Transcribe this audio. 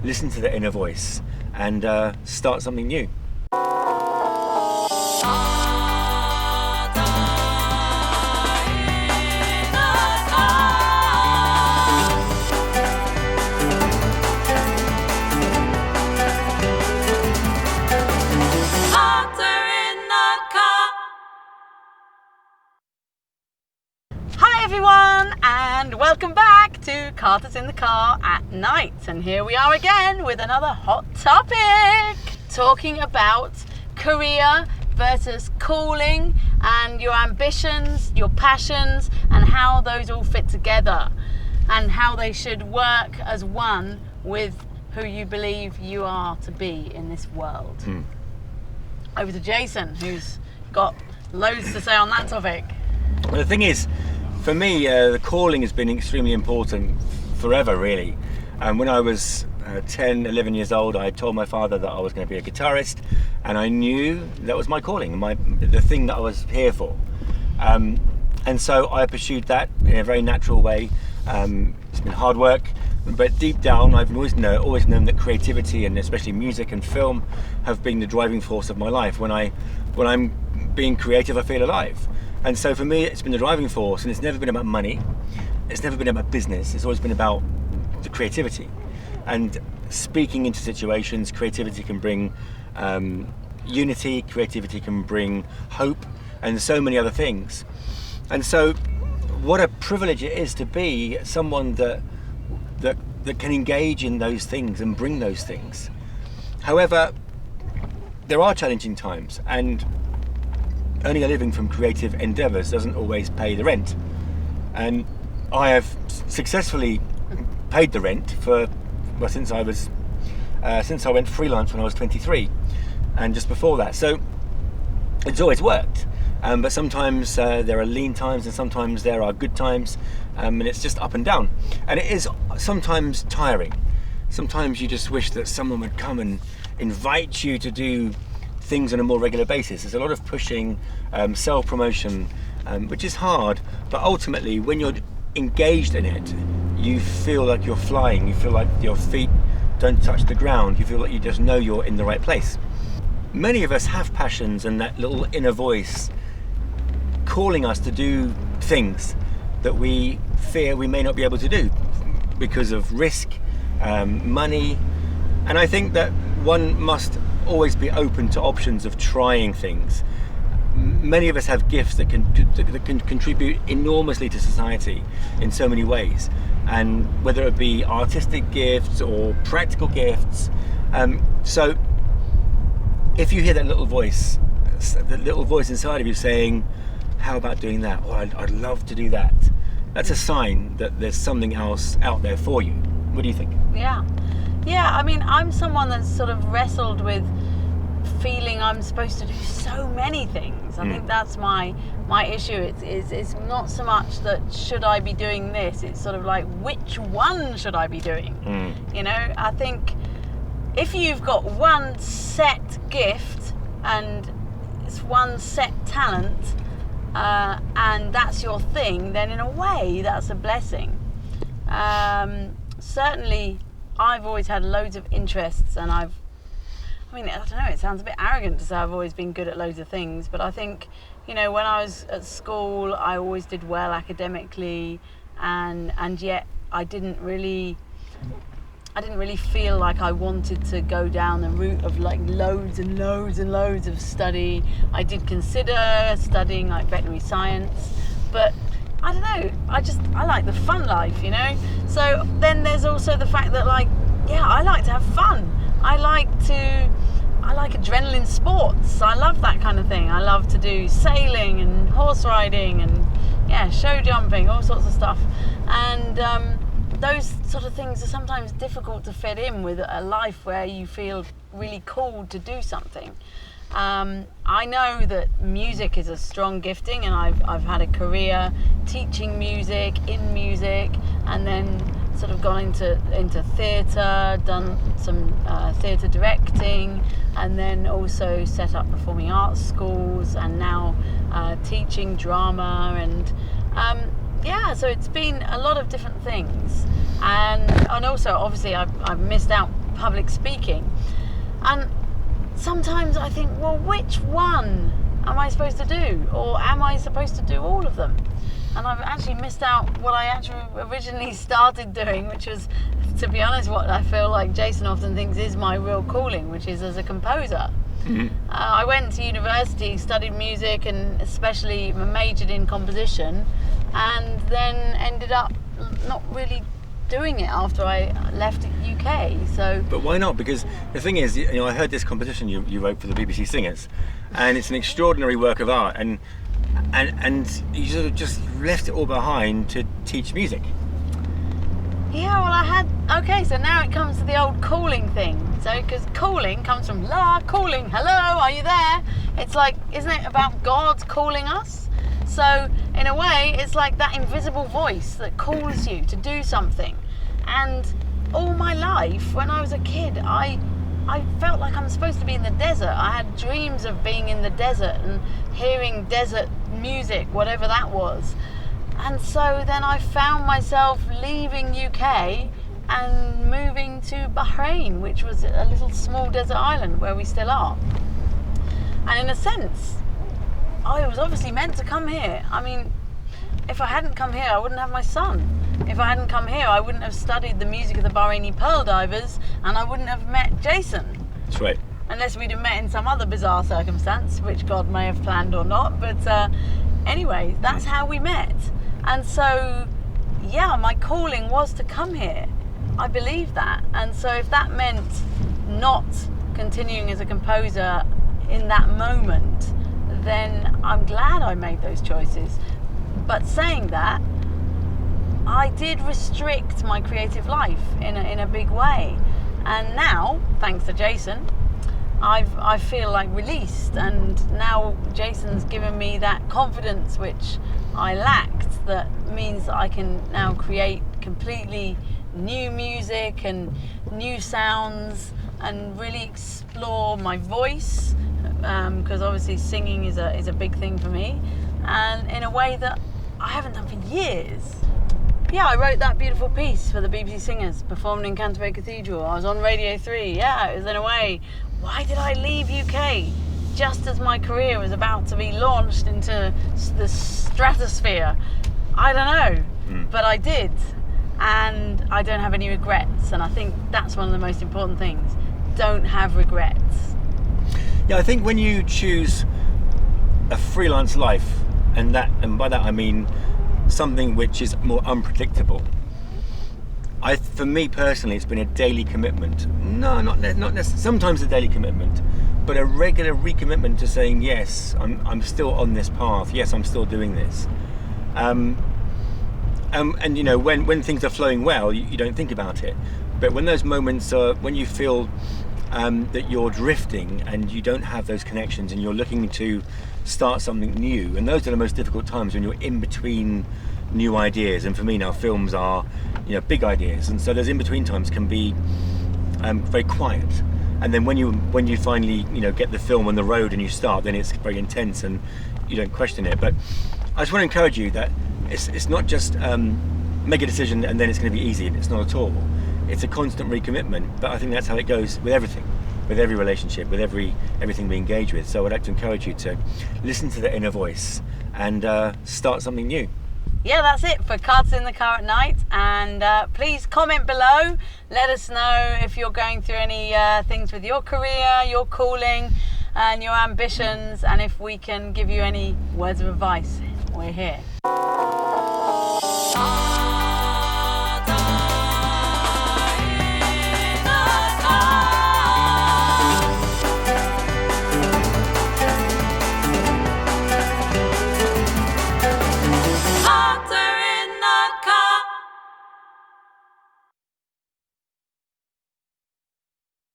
listen to the inner voice and start something new. And welcome back to Carter's in the Car at Night. And here we are again with another hot topic, talking about career versus calling and your ambitions, your passions, and how those all fit together and how they should work as one with who you believe you are to be in this world. Over to Jason, who's got loads to say on that topic. Well, the thing is, for me, the calling has been extremely important forever, really. When I was 10, 11 years old, I told my father that I was going to be a guitarist, and I knew that was my calling, the thing that I was here for. And so I pursued that in a very natural way. It's been hard work, but deep down, I've always known that creativity, and especially music and film, have been the driving force of my life. When I'm being creative, I feel alive. And so for me, it's been the driving force, and it's never been about money. It's never been about business. It's always been about the creativity. And speaking into situations, creativity can bring unity, creativity can bring hope, and so many other things. And so what a privilege it is to be someone that can engage in those things and bring those things. However, there are challenging times, and earning a living from creative endeavours doesn't always pay the rent. And I have successfully paid the rent since I went freelance when I was 23, and just before that. So it's always worked. But sometimes there are lean times, and sometimes there are good times, and it's just up and down. And it is sometimes tiring. Sometimes you just wish that someone would come and invite you to do things on a more regular basis. There's a lot of pushing, self-promotion, which is hard, but ultimately when you're engaged in it, you feel like you're flying, you feel like your feet don't touch the ground, you feel like you just know you're in the right place. Many of us have passions and that little inner voice calling us to do things that we fear we may not be able to do because of risk, money, and I think that one must always be open to options of trying things. Many of us have gifts that can contribute enormously to society in so many ways, and whether it be artistic gifts or practical gifts. So if you hear that little voice inside of you saying, how about doing that? Or I'd love to do that. That's a sign that there's something else out there for you. What do you think? Yeah, I mean, I'm someone that's sort of wrestled with feeling I'm supposed to do so many things. I think that's my issue. It's not so much that should I be doing this, it's sort of like, which one should I be doing? You know, I think if you've got one set gift and it's one set talent, and that's your thing, then in a way that's a blessing. Certainly I've always had loads of interests, and I don't know, it sounds a bit arrogant to say I've always been good at loads of things, but I think, you know, when I was at school, I always did well academically, and yet I didn't really feel like I wanted to go down the route of like loads and loads and loads of study. I did consider studying like veterinary science, but I don't know, I like the fun life, you know? So then there's also the fact that, like, yeah, I like to have fun. I like adrenaline sports. I love that kind of thing. I love to do sailing and horse riding and, yeah, show jumping, all sorts of stuff. And those sort of things are sometimes difficult to fit in with a life where you feel really called to do something. I know that music is a strong gifting, and I've had a career teaching music, in music, and then sort of gone into theatre, done some theatre directing, and then also set up performing arts schools, and now teaching drama, and so it's been a lot of different things, and also obviously I've missed out public speaking. And sometimes I think, well, which one am I supposed to do? Or am I supposed to do all of them? And I've actually missed out what I actually originally started doing, which was, to be honest, what I feel like Jason often thinks is my real calling, which is as a composer. Mm-hmm. I went to university, studied music, and especially majored in composition, and then ended up not really doing it after I left UK. So, but why not? Because the thing is, you know, I heard this composition you wrote for the BBC Singers, and it's an extraordinary work of art, and you sort of just left it all behind to teach music. Yeah, well, okay, so now it comes to the old calling thing. So, because calling comes from calling, hello, are you there? It's like, isn't it about God calling us? So, in a way, it's like that invisible voice that calls you to do something. And all my life, when I was a kid, I felt like I'm supposed to be in the desert. I had dreams of being in the desert and hearing desert music, whatever that was. And so then I found myself leaving UK and moving to Bahrain, which was a little small desert island where we still are. And in a sense, I was obviously meant to come here. I mean, if I hadn't come here, I wouldn't have my son. If I hadn't come here, I wouldn't have studied the music of the Bahraini pearl divers, and I wouldn't have met Jason. That's right. Unless we'd have met in some other bizarre circumstance, which God may have planned or not. But anyway, that's how we met. And so, yeah, my calling was to come here. I believe that. And so if that meant not continuing as a composer in that moment, then I'm glad I made those choices. But saying that, I did restrict my creative life in a big way. And now, thanks to Jason, I feel like released, and now Jason's given me that confidence which I lacked, that means that I can now create completely new music and new sounds and really explore my voice, because obviously singing is a big thing for me, and in a way that I haven't done for years. Yeah, I wrote that beautiful piece for the BBC Singers, performed in Canterbury Cathedral. I was on Radio 3. Yeah, it was in a way, why did I leave UK just as my career was about to be launched into the stratosphere? I don't know, but I did, and I don't have any regrets, and I think that's one of the most important things. Don't have regrets. Yeah, I think when you choose a freelance life, and by that I mean something which is more unpredictable. For me personally, it's been a daily commitment. No, not necessarily. Sometimes a daily commitment, but a regular recommitment to saying yes, I'm still on this path. Yes, I'm still doing this. And you know, when things are flowing well, you don't think about it. But when those moments are, when you feel that you're drifting and you don't have those connections, and you're looking to start something new, and those are the most difficult times, when you're in between new ideas. And for me now, films are, you know, big ideas, and so those in between times can be very quiet. And then when you finally, you know, get the film on the road and you start, then it's very intense and you don't question it. But I just want to encourage you that it's not just make a decision and then it's going to be easy. It's not at all. It's a constant recommitment. But I think that's how it goes with everything, with every relationship, with everything we engage with. So I'd like to encourage you to listen to the inner voice and start something new. Yeah, that's it for Cards in the Car at Night. And please comment below. Let us know if you're going through any things with your career, your calling, and your ambitions, and if we can give you any words of advice. We're here.